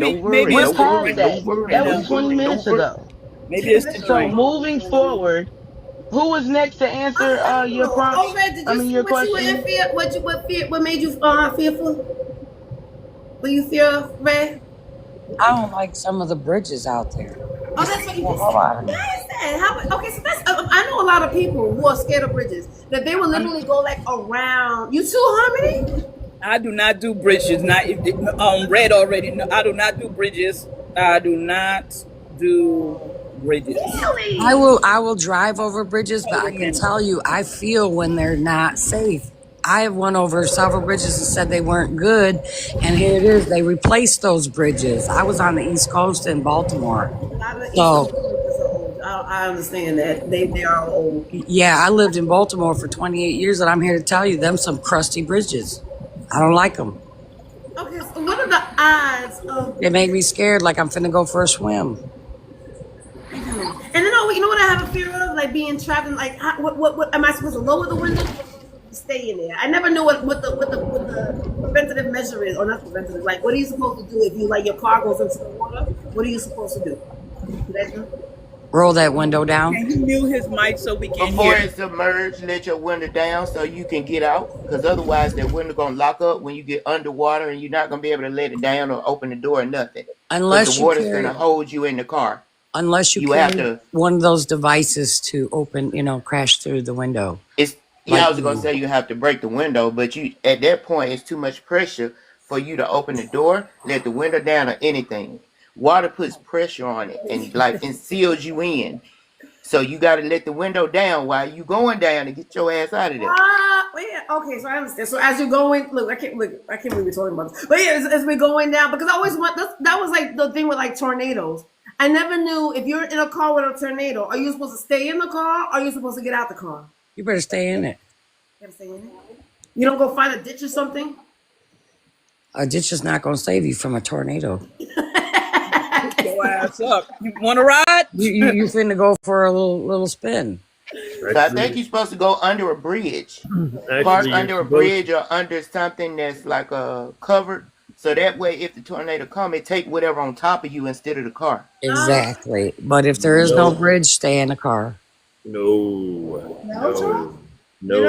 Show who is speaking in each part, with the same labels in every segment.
Speaker 1: maybe
Speaker 2: We're
Speaker 1: it's the
Speaker 2: past
Speaker 1: train.
Speaker 2: that.
Speaker 1: You
Speaker 2: That was
Speaker 1: know,
Speaker 2: 20 minutes ago.
Speaker 1: maybe it's the
Speaker 2: So
Speaker 1: train.
Speaker 2: moving forward, who was next to answer
Speaker 3: I don't
Speaker 2: your
Speaker 3: know.
Speaker 2: prompt?
Speaker 3: Oh, Red, did
Speaker 2: I
Speaker 3: you
Speaker 2: mean
Speaker 3: see
Speaker 2: your
Speaker 3: what you were in
Speaker 2: question?
Speaker 3: fear? What made you fearful? Were you fear, Red?
Speaker 4: I don't like some of the bridges out there.
Speaker 3: Oh,
Speaker 4: It
Speaker 3: that's what
Speaker 4: scares
Speaker 3: you
Speaker 4: the
Speaker 3: just
Speaker 4: hell
Speaker 3: said.
Speaker 4: out of me.
Speaker 3: Why is that? How? Okay, so that's. I know a lot of people who are scared of bridges. That they will literally go like around. You too, Harmony?
Speaker 1: I do not do bridges. Not Red already. No, I do not do bridges. I do not do bridges.
Speaker 3: Really?
Speaker 4: I will drive over bridges, but
Speaker 1: Wait a
Speaker 4: I can
Speaker 1: minute.
Speaker 4: tell you I feel when they're not safe. I have went over several bridges and said they weren't good, and here it is. They replaced those bridges. I was on the East Coast in Baltimore.
Speaker 3: A lot of the East
Speaker 4: So
Speaker 3: Coast bridges are old. I understand that they are old.
Speaker 4: yeah, I lived in Baltimore for 28 years, and I'm here to tell you them some crusty bridges. I don't like them.
Speaker 3: Okay, so what are the odds of?
Speaker 4: They make me scared like I'm finna go for a swim.
Speaker 3: And then, oh, you know what I have a fear of? Like being trapped in, like, what am I supposed to lower the window? Stay in there. I never know what the preventative measure is, or not preventative. Like, what are you supposed to do if you like your car goes into the water? What are you supposed to do?
Speaker 4: Roll that window down.
Speaker 1: Can you mute his mic so we can
Speaker 5: Before
Speaker 1: hear?
Speaker 5: it submerged, let your window down so you can get out. Because otherwise, that window gonna lock up when you get underwater, and you're not gonna be able to let it down or open the door or nothing. Because the
Speaker 4: Unless you
Speaker 5: water's gonna
Speaker 4: carry
Speaker 5: hold you in the car.
Speaker 4: unless you
Speaker 5: You have
Speaker 4: carry
Speaker 5: to.
Speaker 4: one of those devices to open, crash through the window.
Speaker 5: It's yeah.
Speaker 4: Like
Speaker 5: I was gonna say you have to break the window, but you at that point it's too much pressure for you to open the door, let the window down, or anything. Water puts pressure on it and seals you in. So you got to let the window down while you going down to get your ass out of there.
Speaker 3: Yeah, okay, so I understand. So as you're going, look, I can't believe we're talking about this. But yeah, as we're going down, because I always want that was like the thing with like tornadoes. I never knew if you're in a car with a tornado, are you supposed to stay in the car or are you supposed to get out the car?
Speaker 4: You better stay in it.
Speaker 3: You gotta stay in it. You don't go find a ditch or something?
Speaker 4: A ditch is not going to save you from a tornado.
Speaker 1: Get your ass up. You want to ride?
Speaker 4: You finna go for a little spin.
Speaker 5: So I think you're supposed to go under a bridge. Park under a bridge or under something that's like covered. So that way, if the tornado come, it take whatever on top of you instead of the car.
Speaker 4: Exactly. But if there is no bridge, stay in the car.
Speaker 3: No, you're not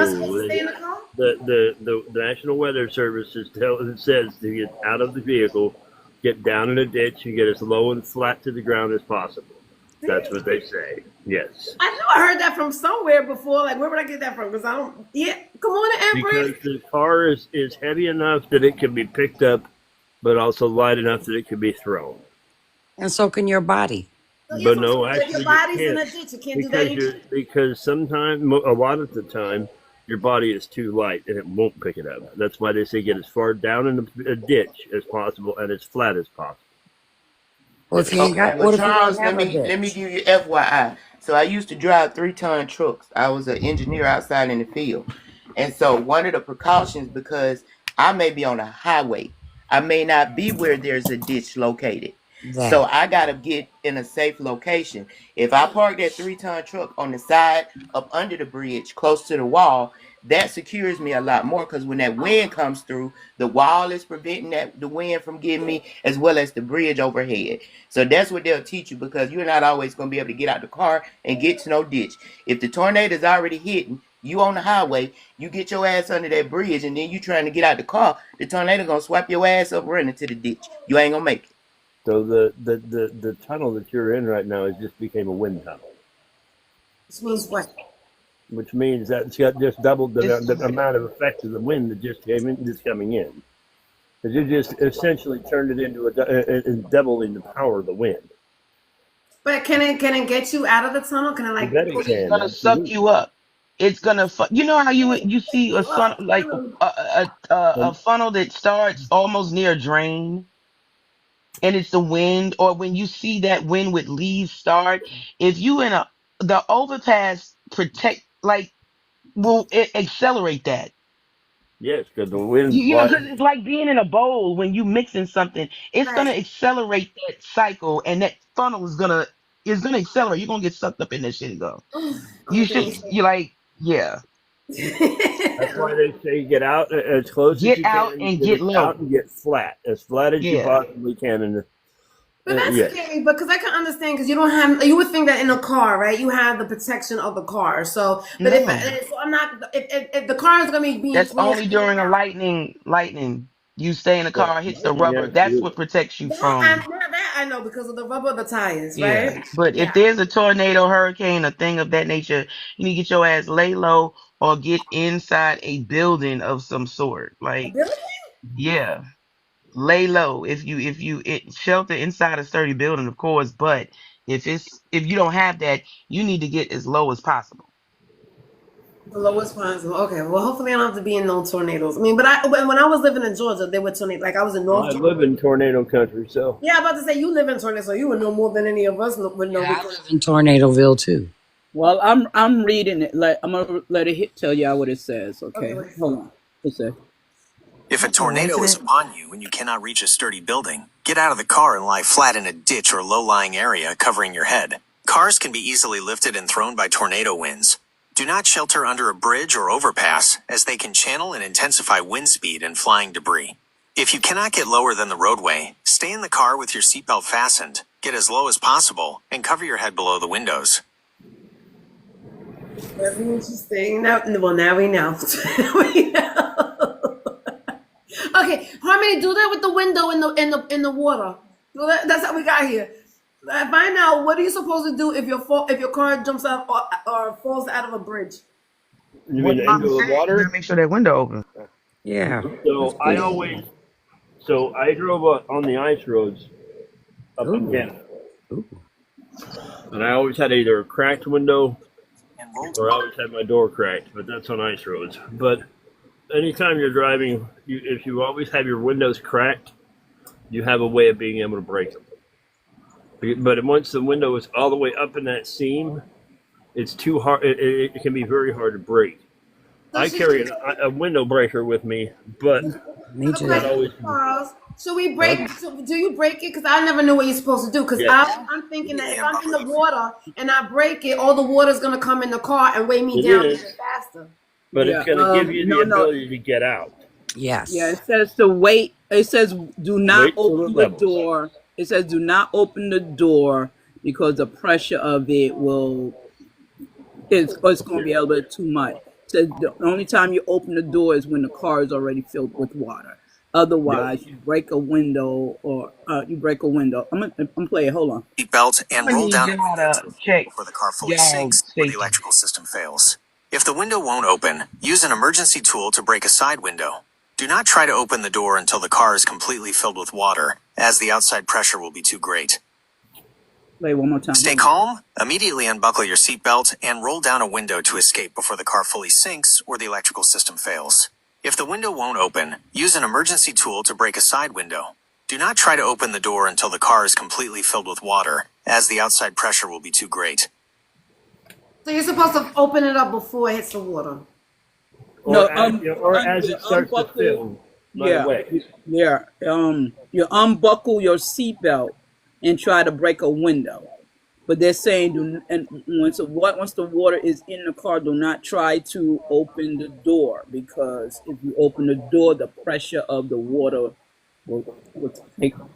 Speaker 3: supposed to stay in the car?
Speaker 6: The National Weather Service says to get out of the vehicle, get down in a ditch, and get as low and flat to the ground as possible. That's what they say. Yes.
Speaker 3: I know I heard that from somewhere before. Like, where would I get that from? Because I don't. Yeah, come on, Empress.
Speaker 6: Because the car is heavy enough that it can be picked up, but also light enough that it can be thrown.
Speaker 4: And so can your body.
Speaker 3: So
Speaker 6: But no, actually,
Speaker 3: your body's
Speaker 6: you
Speaker 3: in a
Speaker 6: can't.
Speaker 3: ditch. You can't do that.
Speaker 6: Because sometimes, a lot of the time, your body is too light and it won't pick it up. That's why they say get as far down in a ditch as possible and as flat as possible.
Speaker 4: Well, if you ain't got, what if you
Speaker 5: Charles,
Speaker 4: don't have a
Speaker 5: let me
Speaker 4: ditch?
Speaker 5: give you FYI. So I used to drive 3-ton trucks. I was an engineer outside in the field. And so one of the precautions, because I may be on a highway, I may not be where there's a ditch located. So I gotta get in a safe location. If I park that 3-ton truck on the side up under the bridge, close to the wall, that secures me a lot more because when that wind comes through, the wall is preventing the wind from getting me, as well as the bridge overhead. So that's what they'll teach you, because you're not always going to be able to get out the car and get to no ditch. If the tornado is already hitting you on the highway, you get your ass under that bridge, and then you trying to get out the car, the tornado going to swipe your ass up running to the ditch. You ain't going to make it.
Speaker 6: So the tunnel that you're in right now has just became a wind tunnel.
Speaker 3: Which means what?
Speaker 6: Which means that it's got just doubled the amount of effect of the wind that just coming in. Because you just essentially turned it into doubling the power of the wind.
Speaker 3: But can it get you out of the tunnel? Can it like?
Speaker 2: It's gonna suck you up. It's gonna. You know how you see a funnel, like a funnel that starts almost near a drain, and it's the wind, or when you see that wind with leaves start. If you in the overpass will it accelerate that.
Speaker 6: Yes, because the wind.
Speaker 2: Because it's like being in a bowl when you mixing something. It's gonna accelerate that cycle, and that funnel is gonna accelerate. You're gonna get sucked up in that shit and go. Yeah.
Speaker 6: That's why they say get out as close as you can.
Speaker 2: Get out and get low.
Speaker 6: Out and get flat, as flat as you possibly can,
Speaker 3: But that's
Speaker 6: Yes.
Speaker 3: scary because I can understand because you don't have you would think that in a car, right? You have the protection of the car. So, but if
Speaker 2: No,
Speaker 3: so I'm not if the car is gonna be being
Speaker 2: that's
Speaker 3: close
Speaker 2: only
Speaker 3: to
Speaker 2: during a lightning. You stay in the car, hits the rubber. That's what protects you from.
Speaker 3: that I know because of the rubber of the tires,
Speaker 2: Yeah,
Speaker 3: right?
Speaker 2: but if
Speaker 3: Yeah.
Speaker 2: there's a tornado, hurricane, a thing of that nature, you need to get your ass lay low or get inside a building of some sort.
Speaker 3: A
Speaker 2: Like,
Speaker 3: building?
Speaker 2: yeah, lay low. If you shelter inside a sturdy building, of course, but if you don't have that, you need to get as low as possible.
Speaker 3: The lowest possible. Okay. Well, hopefully I don't have to be in no tornadoes. I mean, but when I was living in Georgia, there were tornadoes. Like I was in
Speaker 6: Well,
Speaker 3: North
Speaker 6: I
Speaker 3: Georgia.
Speaker 6: live in tornado country, so
Speaker 3: Yeah, I'm about to say you live in tornadoes, so you would know more than any of us would know.
Speaker 4: Yeah, I
Speaker 3: Because
Speaker 4: live in Tornadoville too.
Speaker 1: Well, I'm reading it. Like I'm gonna let it tell y'all what it says.
Speaker 3: okay,
Speaker 1: Okay,
Speaker 3: wait.
Speaker 1: hold on. It says.
Speaker 7: If a
Speaker 2: That's an
Speaker 7: tornado is
Speaker 2: accident.
Speaker 7: upon you and you cannot reach a sturdy building, get out of the car and lie flat in a ditch or low-lying area covering your head. Cars can be easily lifted and thrown by tornado winds. Do not shelter under a bridge or overpass, as they can channel and intensify wind speed and flying debris. If you cannot get lower than the roadway, stay in the car with your seatbelt fastened, get as low as possible, and cover your head below the windows.
Speaker 3: That's interesting. Now we know. We know. Okay, Harmony, do that with the window in the water. So that's how we got here. Find out what are you supposed to do if your car jumps out or falls out of a bridge.
Speaker 6: you
Speaker 2: What
Speaker 6: mean
Speaker 2: the mama
Speaker 6: into
Speaker 2: said,
Speaker 6: the
Speaker 2: you gotta
Speaker 6: water?
Speaker 2: make sure that window open.
Speaker 4: Yeah.
Speaker 6: So I drove on the ice roads up in Canada,
Speaker 4: Ooh.
Speaker 6: and I always had either a cracked window or I always had my door cracked. But that's on ice roads. But anytime you're driving, if you always have your windows cracked, you have a way of being able to break them. But once the window is all the way up in that seam, it's too hard. It can be very hard to break.
Speaker 3: So
Speaker 6: I carry a window breaker with me, but
Speaker 4: Me
Speaker 3: the
Speaker 4: too.
Speaker 6: not
Speaker 3: question
Speaker 6: always.
Speaker 3: is, Charles, should we break? Do you break it? Because I never knew what you're supposed to do. Because
Speaker 6: Yes,
Speaker 3: I'm thinking that if I'm in the water and I break it, all the water's gonna come in the car and weigh me
Speaker 6: it
Speaker 3: down
Speaker 6: is,
Speaker 3: even faster.
Speaker 6: but
Speaker 1: Yeah.
Speaker 6: it's going to give you
Speaker 1: No,
Speaker 6: the
Speaker 1: no.
Speaker 6: ability to get out.
Speaker 4: Yes.
Speaker 1: Yeah, it says to wait. It says do not
Speaker 6: Wait till it
Speaker 1: open the
Speaker 6: levels.
Speaker 1: door. It says do not open the door because the pressure of it will it's going to be a little bit too much. It says the only time you open the door is when the car is already filled with water.
Speaker 6: Yep.
Speaker 1: Otherwise, you break a window or you break a window. I'm playing. Hold on.
Speaker 7: Seatbelt
Speaker 2: I'm
Speaker 7: and
Speaker 2: gonna
Speaker 7: roll
Speaker 2: need
Speaker 7: down a
Speaker 2: y'all
Speaker 7: window to
Speaker 2: to check
Speaker 7: before the car fully
Speaker 2: y'all
Speaker 7: sinks or the
Speaker 2: safety.
Speaker 7: electrical system fails. If the window won't open, use an emergency tool to break a side window. Do not try to open the door until the car is completely filled with water, as the outside pressure will be too great.
Speaker 1: Play one more time.
Speaker 7: Stay calm, immediately unbuckle your seatbelt, and roll down a window to escape before the car fully sinks or the electrical system fails. If the window won't open, use an emergency tool to break a side window. Do not try to open the door until the car is completely filled with water, as the outside pressure will be too great.
Speaker 3: So you're supposed to open it up before it hits the water.
Speaker 1: No,
Speaker 6: Or as it starts to
Speaker 1: unbuckle.
Speaker 6: fill right
Speaker 1: Yeah,
Speaker 6: away.
Speaker 1: yeah. You unbuckle your seatbelt and try to break a window. But they're saying, once the water is in the car, do not try to open the door because if you open the door, the pressure of the water will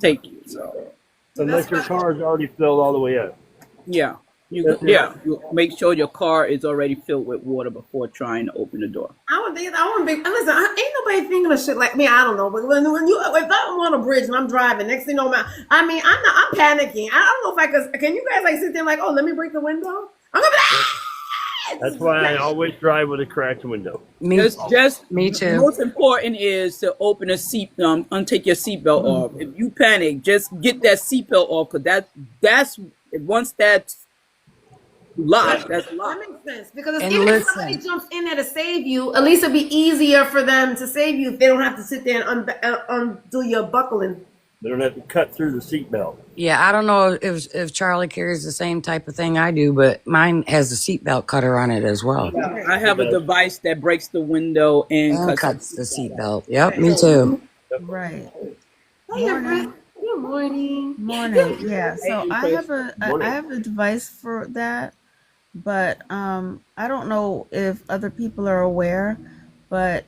Speaker 1: take you. So
Speaker 6: Unless your car is already filled all the way up.
Speaker 1: yeah, you make sure your car is already filled with water before trying to open the door.
Speaker 3: I would think I wouldn't be. Listen, ain't nobody thinking of shit like me. I don't know, but when if I'm on a bridge and I'm driving, next thing you know, I'm panicking. I don't know if I could. Can you guys like sit there like, oh, let me break the window? I'm gonna be like,
Speaker 6: That's why I always drive with a cracked window.
Speaker 4: Me, me too.
Speaker 1: Most important is to open a seat, untake your seatbelt off. If you panic, just get that seatbelt off because that's once that's locked, that's
Speaker 3: that
Speaker 1: locked.
Speaker 3: makes sense because
Speaker 4: And
Speaker 3: even if
Speaker 4: listen.
Speaker 3: somebody jumps in there to save you, at least it'd be easier for them to save you if they don't have to sit there and undo your buckling.
Speaker 6: They don't have to cut through the seatbelt.
Speaker 4: Yeah, I don't know if Charlie carries the same type of thing I do, but mine has a seatbelt cutter on it as well.
Speaker 1: I have a device that breaks the window and
Speaker 4: And
Speaker 1: cuts.
Speaker 4: cuts the seatbelt. Yep, me too.
Speaker 8: Right.
Speaker 3: Hey,
Speaker 8: Morning.
Speaker 3: good morning.
Speaker 8: Morning. Yeah. So
Speaker 1: Hey,
Speaker 8: I have
Speaker 6: Morning.
Speaker 8: I have a device for that, but I don't know if other people are aware, but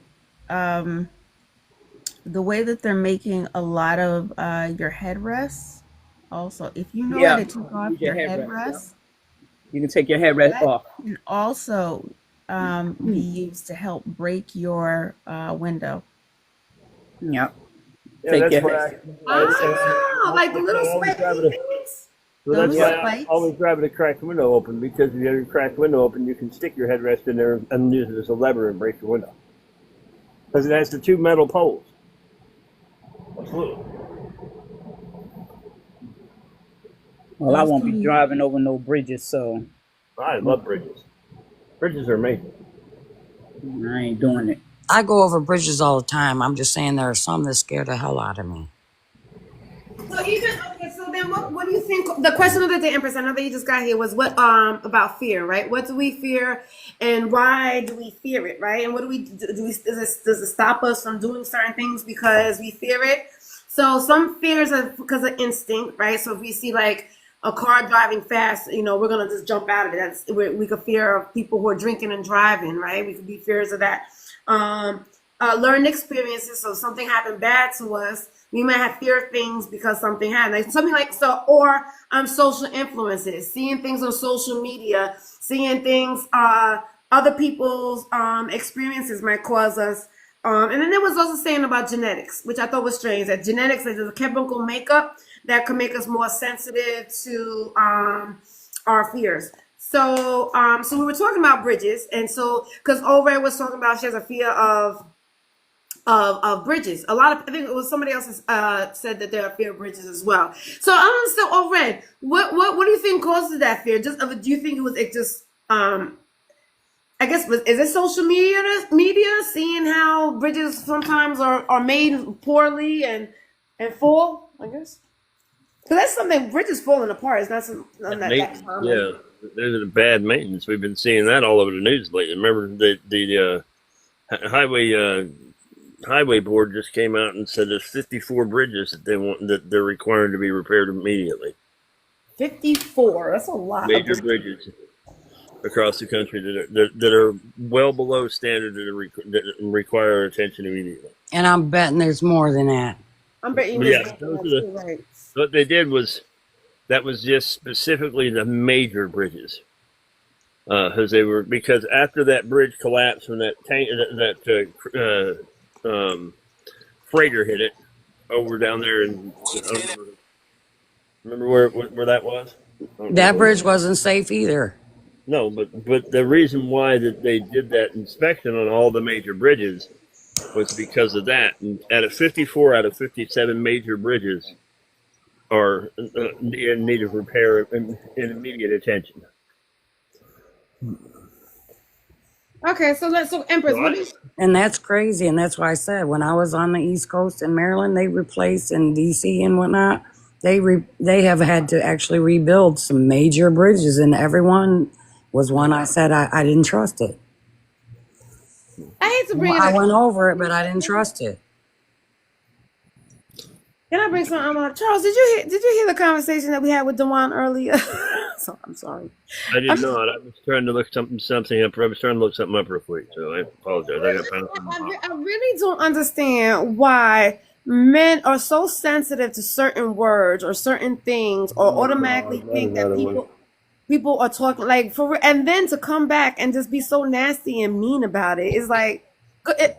Speaker 8: the way that they're making a lot of your headrests Also, if you know how
Speaker 1: Yeah,
Speaker 8: to take off
Speaker 1: use your
Speaker 8: your
Speaker 1: headrest. Yeah.
Speaker 8: headrest,
Speaker 1: You can take your headrest
Speaker 8: that
Speaker 1: off.
Speaker 8: can also be used to help break your window.
Speaker 1: Yep.
Speaker 6: Yeah,
Speaker 1: Take
Speaker 6: that's
Speaker 1: your
Speaker 6: why
Speaker 1: head.
Speaker 3: Like the
Speaker 6: that's why
Speaker 3: little
Speaker 6: I always
Speaker 3: spiky
Speaker 6: drive it.
Speaker 3: things.
Speaker 6: So that's
Speaker 8: Those
Speaker 6: why
Speaker 1: Yep.
Speaker 6: I
Speaker 8: spikes.
Speaker 6: always drive with a cracked window open, because if you have your cracked window open, you can stick your headrest in there and use it as a lever and break your window. Because it has the two metal poles. Absolutely.
Speaker 1: Well, I
Speaker 8: Those
Speaker 1: won't
Speaker 8: can
Speaker 1: be
Speaker 8: be.
Speaker 1: driving over no bridges, so
Speaker 6: I love bridges. Bridges are amazing.
Speaker 1: I ain't doing it.
Speaker 4: I go over bridges all the time. I'm just saying there are some that scare the hell out of me.
Speaker 3: So even okay, so then what do you think the question of the day, Empress, I know that you just got here, was what about fear, right? What do we fear and why do we fear it, right? And what do we does it stop us from doing certain things because we fear it? So some fears are because of instinct, right? So if we see like a car driving fast, we're gonna just jump out of it. We could fear of people who are drinking and driving, right? We could be fears of that. Um, Learned experiences. So something happened bad to us, we might have fear of things because something happened, like something like so, or social influences, seeing things on social media, seeing things other people's experiences might cause us. And then there was also saying about genetics, which I thought was strange. That genetics is a chemical makeup that can make us more sensitive to our fears. So we were talking about bridges, and so because Ore was talking about she has a fear of bridges. A lot of I think it was somebody else said that there are fear of bridges as well. So I don't understand. Oh, Red, what do you think causes that fear? Do you think it just I guess is it social media seeing how bridges sometimes are made poorly and fall? I guess because that's something bridges falling apart is not that
Speaker 6: Maintenance,
Speaker 3: common.
Speaker 6: yeah. There's a bad maintenance. We've been seeing that all over the news lately. Remember the highway board just came out and said there's 54 bridges that they're requiring to be repaired immediately.
Speaker 3: 54. That's a lot of
Speaker 6: Major
Speaker 3: bridges.
Speaker 6: bridges across the country that are well below standard that require attention immediately.
Speaker 4: And I'm betting there's more than that.
Speaker 3: I'm betting
Speaker 6: But
Speaker 3: there's
Speaker 6: yeah,
Speaker 3: more than
Speaker 6: those
Speaker 3: that
Speaker 6: are
Speaker 3: too, right?
Speaker 6: what they did was that was just specifically the major bridges. Because after that bridge collapsed when that tank freighter hit it over down there, and remember where that was? I don't
Speaker 4: That
Speaker 6: remember.
Speaker 4: bridge wasn't safe either.
Speaker 6: No, but the reason why that they did that inspection on all the major bridges was because of that. And out of 54 out of 57 major bridges are in need of repair and immediate attention.
Speaker 3: Okay, so Empress,
Speaker 6: So
Speaker 3: what do you
Speaker 4: And that's crazy. And that's why I said when I was on the East Coast in Maryland, they replaced in DC and whatnot. They have had to actually rebuild some major bridges, and everyone was one I said I didn't trust it.
Speaker 3: I hate to bring it
Speaker 4: I
Speaker 3: up.
Speaker 4: went over it, but I didn't trust it.
Speaker 3: Can I bring something up? Charles, did you hear the conversation that we had with Dewan earlier? So I'm sorry.
Speaker 6: I did
Speaker 3: I'm,
Speaker 6: not. I was trying to look something up. I was trying to look something up real quick, so I apologize. I got found something.
Speaker 3: I really don't understand why men are so sensitive to certain words or certain things, or
Speaker 6: Oh
Speaker 3: automatically
Speaker 6: God, that
Speaker 3: think
Speaker 6: is out
Speaker 3: that
Speaker 6: of way.
Speaker 3: people are talking like and then to come back and just be so nasty and mean about it is like